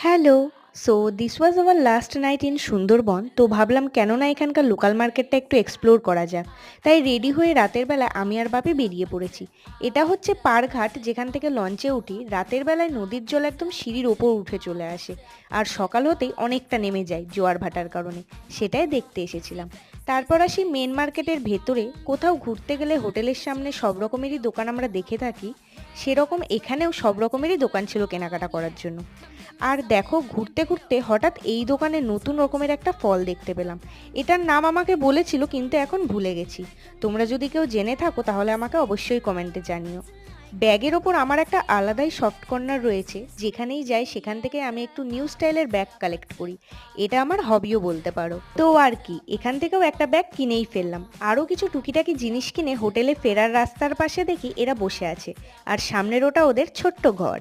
Hello. So this was our last night in Sundarban. তো ভাবলাম কেন না এখানকার লোকাল মার্কেটটা একটু এক্সপ্লোর করা যাক। তাই রেডি হয়ে রাতের বেলা আমি আর বাপি বেরিয়ে পড়েছি। এটা হচ্ছে পাড়ঘাট, যেখান থেকে লঞ্চে উঠি। রাতের বেলায় নদীর জল একদম সিঁড়ির ওপর উঠে চলে আসে, আর সকাল হতেই অনেকটা নেমে যায় জোয়ার ভাটার কারণে। সেটাই দেখতে এসেছিলাম। তারপর আসি মেন মার্কেটের ভেতরে। কোথাও ঘুরতে গেলে হোটেলের সামনে সব রকমেরই দোকান আমরা দেখে থাকি, সেরকম এখানেও সব রকমেরই দোকান ছিল কেনাকাটা করার জন্য। আর দেখো, ঘুরতে ঘুরতে হঠাৎ এই দোকানে নতুন রকমের একটা ফল দেখতে পেলাম। এটার নাম আমাকে বলেছিল, কিন্তু এখন ভুলে গেছি। তোমরা যদি কেউ জেনে থাকো তাহলে আমাকে অবশ্যই কমেন্টে জানিও। ব্যাগের ওপর আমার একটা আলাদাই সফট কর্নার রয়েছে, যেখানেই যাই সেখান থেকে আমি একটু নিউ স্টাইলের ব্যাগ কালেক্ট করি। এটা আমার হবিও বলতে পারো। তো আর কি, এখান থেকেও একটা ব্যাগ কিনেই ফেললাম। আরও কিছু টুকিটাকি জিনিস কিনে হোটেলে ফেরার রাস্তার পাশে দেখি এরা বসে আছে, আর সামনের ওটা ওদের ছোট্ট ঘর।